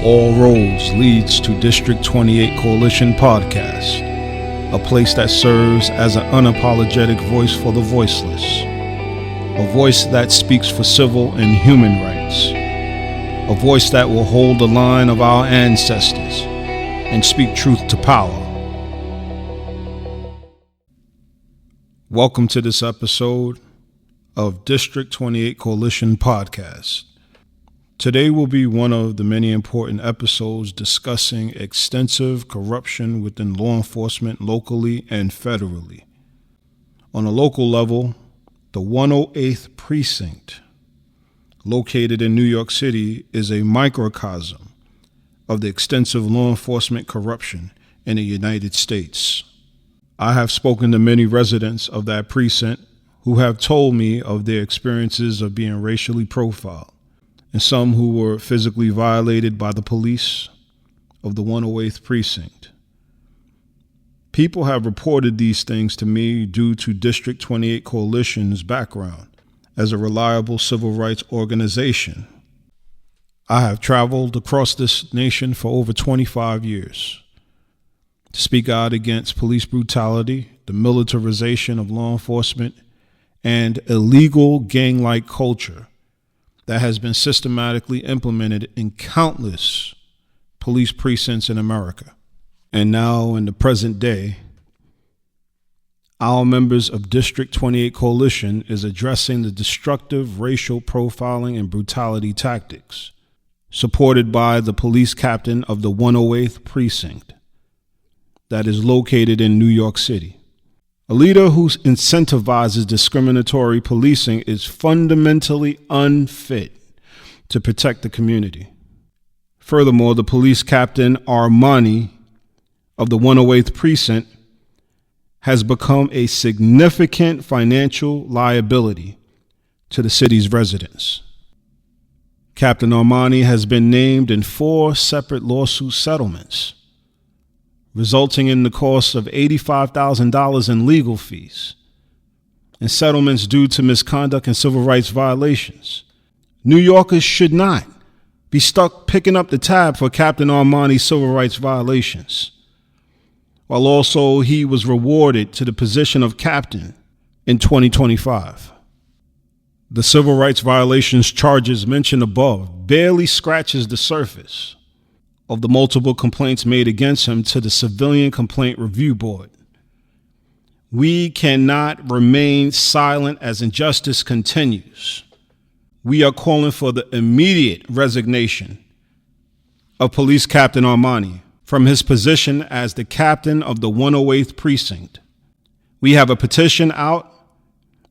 All roads leads to District 28 Coalition Podcast, a place that serves as an unapologetic voice for the voiceless, a voice that speaks for civil and human rights, a voice that will hold the line of our ancestors and speak truth to power. Welcome to this episode of District 28 Coalition Podcast. Today will be one of the many important episodes discussing extensive corruption within law enforcement locally and federally. On a local level, the 108th Precinct, located in New York City, is a microcosm of the extensive law enforcement corruption in the United States. I have spoken to many residents of that precinct who have told me of their experiences of being racially profiled, and some who were physically violated by the police of the 108th Precinct. People have reported these things to me due to District 28 Coalition's background as a reliable civil rights organization. I have traveled across this nation for over 25 years to speak out against police brutality, the militarization of law enforcement, and illegal gang-like culture that has been systematically implemented in countless police precincts in America. And now, in the present day, our members of District 28 Coalition is addressing the destructive racial profiling and brutality tactics, supported by the police captain of the 108th Precinct that is located in New York City. A leader who incentivizes discriminatory policing is fundamentally unfit to protect the community. Furthermore, the police captain Armani of the 108th Precinct has become a significant financial liability to the city's residents. Captain Armani has been named in 4 separate lawsuit settlements, resulting in the cost of $85,000 in legal fees and settlements due to misconduct and civil rights violations. New Yorkers should not be stuck picking up the tab for Captain Armani's civil rights violations, while also he was rewarded to the position of captain in 2025. The civil rights violations charges mentioned above barely scratches the surface of the multiple complaints made against him to the Civilian Complaint Review Board. We cannot remain silent as injustice continues. We are calling for the immediate resignation of Police Captain Armani from his position as the captain of the 108th Precinct. We have a petition out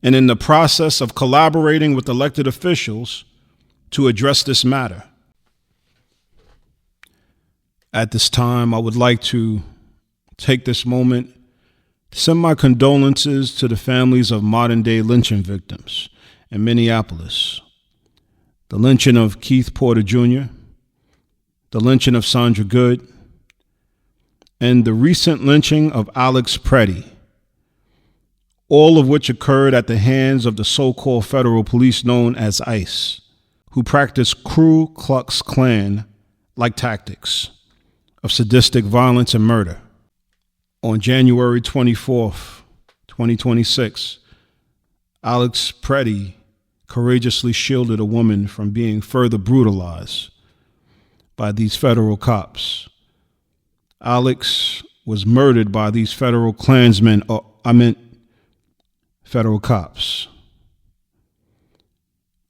and in the process of collaborating with elected officials to address this matter. At this time, I would like to take this moment to send my condolences to the families of modern-day lynching victims in Minneapolis. The lynching of Keith Porter Jr., the lynching of Sandra Good, and the recent lynching of Alex Pretti, all of which occurred at the hands of the so-called federal police known as ICE, who practice Ku Klux Klan-like tactics of sadistic violence and murder. On January 24th, 2026, Alex Pretti courageously shielded a woman from being further brutalized by these federal cops. Alex was murdered by these federal federal cops.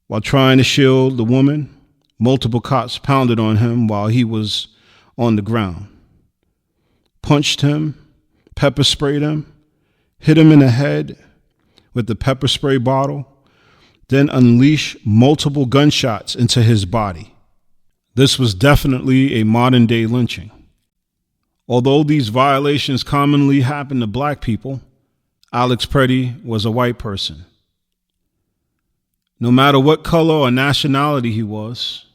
While trying to shield the woman, multiple cops pounded on him while he was on the ground, punched him, pepper sprayed him, hit him in the head with the pepper spray bottle, then unleashed multiple gunshots into his body. This was definitely a modern day lynching. Although these violations commonly happen to black people, Alex Pretti was a white person. No matter what color or nationality he was,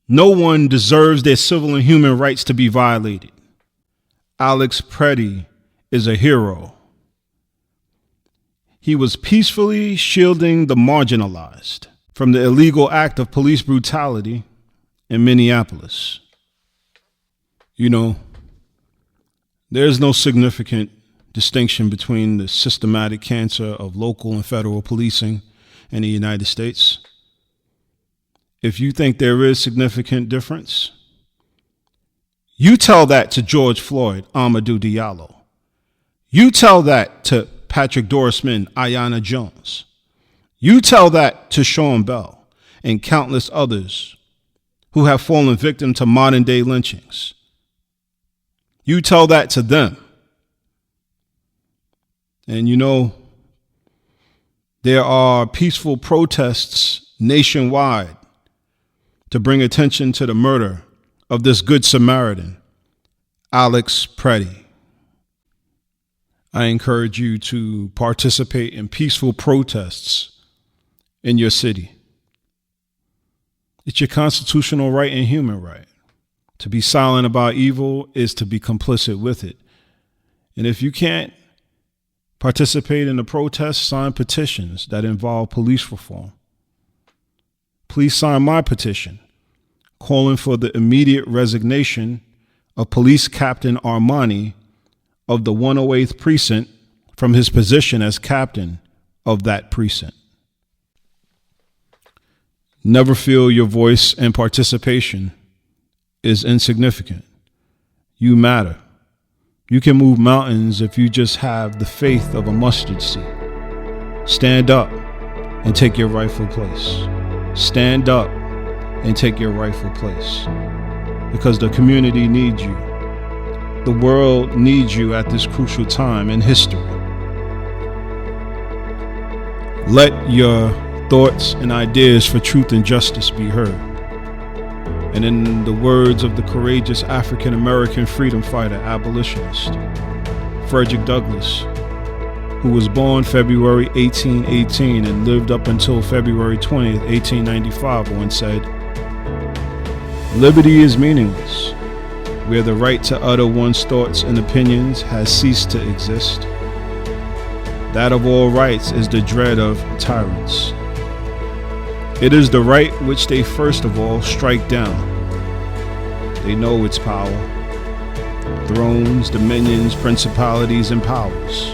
no one deserves their civil and human rights to be violated. Alex Pretti is a hero. He was peacefully shielding the marginalized from the illegal act of police brutality in Minneapolis. You know, there's no significant distinction between the systematic cancer of local and federal policing in the United States. If you think there is significant difference, you tell that to George Floyd, Amadou Diallo. You tell that to Patrick Dorisman, Aiyana Jones. You tell that to Sean Bell and countless others who have fallen victim to modern day lynchings. You tell that to them. And you know, there are peaceful protests nationwide to bring attention to the murder of this Good Samaritan, Alex Pretti. I encourage you to participate in peaceful protests in your city. It's your constitutional right and human right. To be silent about evil is to be complicit with it. And if you can't participate in the protests, sign petitions that involve police reform. Please sign my petition calling for the immediate resignation of Police Captain Armani of the 108th Precinct from his position as captain of that precinct. Never feel your voice and participation is insignificant. You matter. You can move mountains if you just have the faith of a mustard seed. Stand up and take your rightful place. Stand up and take your rightful place. Because the community needs you. The world needs you at this crucial time in history. Let your thoughts and ideas for truth and justice be heard. And in the words of the courageous African-American freedom fighter, abolitionist, Frederick Douglass, who was born February 1818 and lived up until February 20th, 1895, once said, "Liberty is meaningless where the right to utter one's thoughts and opinions has ceased to exist. That of all rights is the dread of tyrants. It is the right which they first of all strike down. They know its power. Thrones, dominions, principalities, and powers,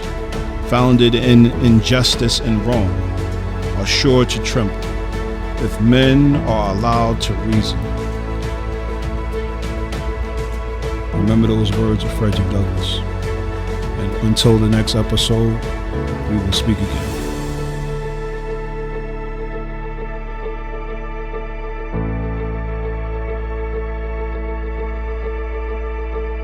founded in injustice and wrong, are sure to tremble if men are allowed to reason." Remember those words of Frederick Douglass. And until the next episode, we will speak again.